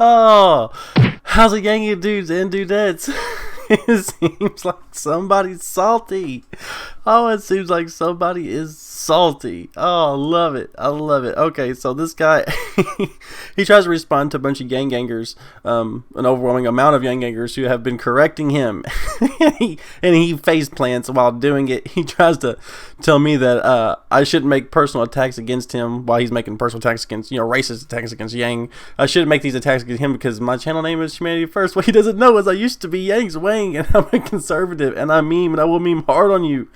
Oh, how's a gang of dudes and dudettes? It seems like somebody's salty. Oh, it seems like somebody is salty. Oh, I love it. I love it. Okay, so this guy, he tries to respond to a bunch of gangers, an overwhelming amount of gangers who have been correcting him. and he face plants while doing it. He tries to tell me that I shouldn't make personal attacks against him while he's making personal attacks against, racist attacks against Yang. I shouldn't make these attacks against him because my channel name is Humanity First. What he doesn't know is I used to be Yang's Wang, and I'm a conservative, and I meme, and I will meme hard on you.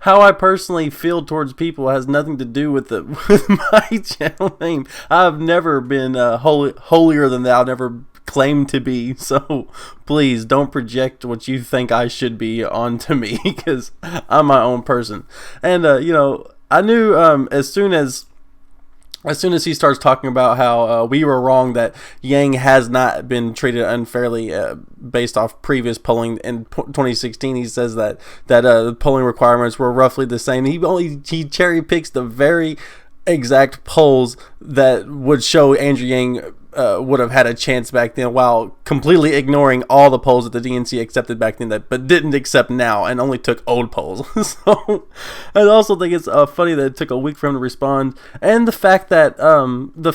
How I personally feel towards people has nothing to do with my channel name. I've never been holier than thou. Never claimed to be. So please don't project what you think I should be onto me, because I'm my own person. And I knew as soon as he starts talking about how we were wrong, that Yang has not been treated unfairly based off previous polling in 2016. He says that the polling requirements were roughly the same. He cherry picks the very exact polls that would show Andrew Yang would have had a chance back then, while completely ignoring all the polls that the DNC accepted back then, but didn't accept now, and only took old polls. So I also think it's funny that it took a week for him to respond, and the fact that the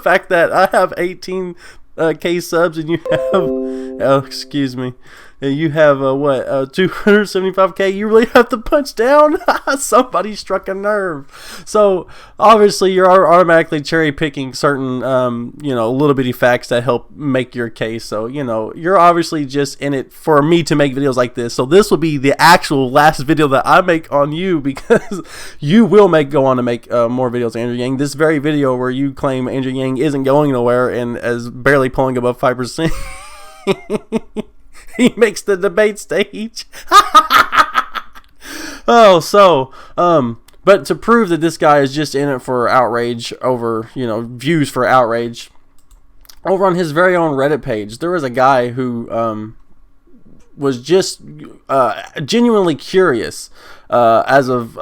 fact that I have 18K subs and you have excuse me. You have 275K. You really have to punch down. Somebody struck a nerve. So obviously you're automatically cherry picking certain little bitty facts that help make your case. So you're obviously just in it for me to make videos like this. So this will be the actual last video that I make on you, because you will go on to make more videos, Andrew Yang. This very video where you claim Andrew Yang isn't going nowhere and is barely polling above 5%. He makes the debate stage. But to prove that this guy is just in it for outrage over, views for outrage, over on his very own Reddit page, there was a guy who was just genuinely curious as of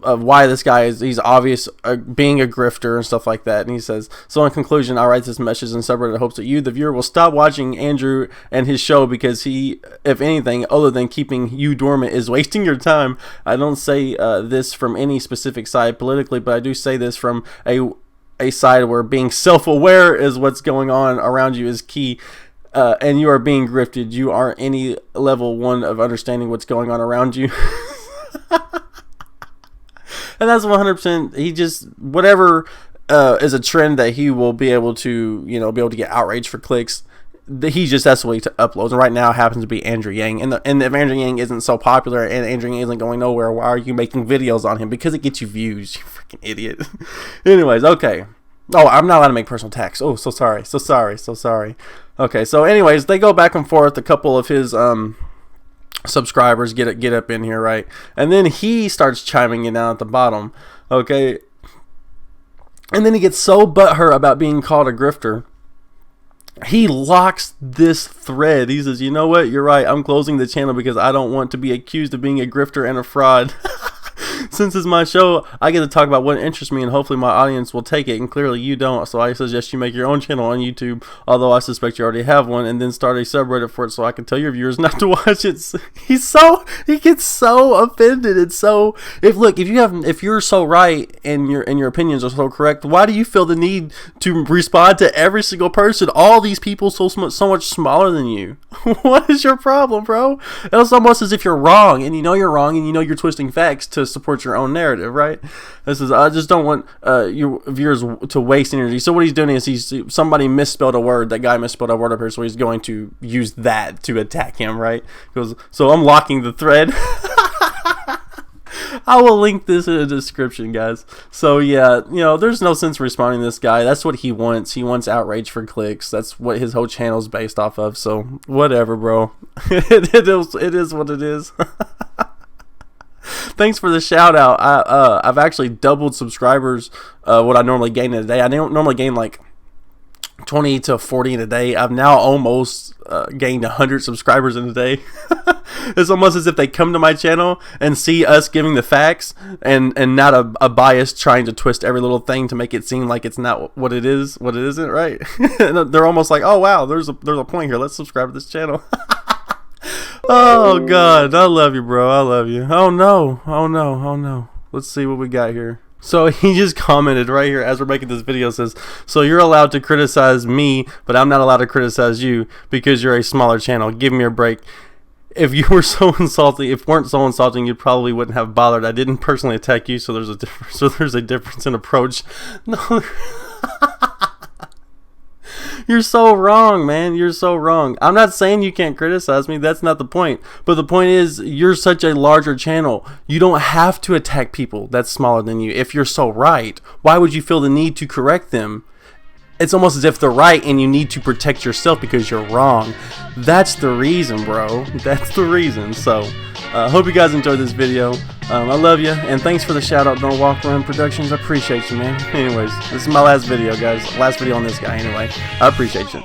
why this guy he's obvious being a grifter and stuff like that. And he says, so in conclusion, I write this message in subreddit in hopes that you, the viewer, will stop watching Andrew and his show, because he, if anything other than keeping you dormant, is wasting your time. I don't say this from any specific side politically, but I do say this from a side where being self-aware is what's going on around you is key. And you are being grifted. You aren't any level one of understanding what's going on around you. And that's 100%. He just, whatever is a trend that he will be able to, be able to get outraged for clicks. That's what he uploads. And right now it happens to be Andrew Yang. And if Andrew Yang isn't so popular and Andrew Yang isn't going nowhere, why are you making videos on him? Because it gets you views, you freaking idiot. Anyways, okay. Oh, I'm not allowed to make personal attacks. Oh, so sorry. Okay, so anyways, they go back and forth. A couple of his subscribers get up in here, right? And then he starts chiming in down at the bottom, okay? And then he gets so butthurt about being called a grifter, he locks this thread. He says, you know what, you're right, I'm closing the channel because I don't want to be accused of being a grifter and a fraud. Since it's my show, I get to talk about what interests me, and hopefully my audience will take it, and clearly you don't, so I suggest you make your own channel on YouTube, although I suspect you already have one, and then start a subreddit for it so I can tell your viewers not to watch it. He gets so offended. And so if you're so right and your opinions are so correct, why do you feel the need to respond to every single person, all these people so much smaller than you? What is your problem, bro? It's almost as if you're wrong, and you're wrong, and you're twisting facts to support your own narrative, right? I just don't want your viewers to waste energy. So what he's doing is somebody misspelled a word. That guy misspelled a word up here, so he's going to use that to attack him, right? So I'm locking the thread. I will link this in the description, guys. So yeah, there's no sense responding to this guy. That's what he wants. He wants outrage for clicks. That's what his whole channel is based off of. So whatever, bro. It is what it is. Thanks for the shout out. I've actually doubled subscribers what I normally gain in a day. I don't normally gain like 20 to 40 in a day. I've now almost gained 100 subscribers in a day. It's almost as if they come to my channel and see us giving the facts and not a bias trying to twist every little thing to make it seem like it's not what it is, what it isn't, right? They're almost like, oh wow, there's a point here, let's subscribe to this channel. Oh God, I love you, bro, I love you. Oh no, oh no, oh no. Let's see what we got here. So he just commented right here as we're making this video, says, so you're allowed to criticize me, but I'm not allowed to criticize you because you're a smaller channel. Give me a break. If you were so insulting, if weren't so insulting, you probably wouldn't have bothered. I didn't personally attack you, so there's a difference in approach. No. You're so wrong, man. You're so wrong. I'm not saying you can't criticize me. That's not the point. But the point is, you're such a larger channel. You don't have to attack people that's smaller than you. If you're so right, why would you feel the need to correct them? It's almost as if they're right and you need to protect yourself because you're wrong. That's the reason, bro. That's the reason. So, hope you guys enjoyed this video. I love you, and thanks for the shout out, Don't Walk Around Productions. I appreciate you, man. Anyways, this is my last video, guys. Last video on this guy, anyway. I appreciate you.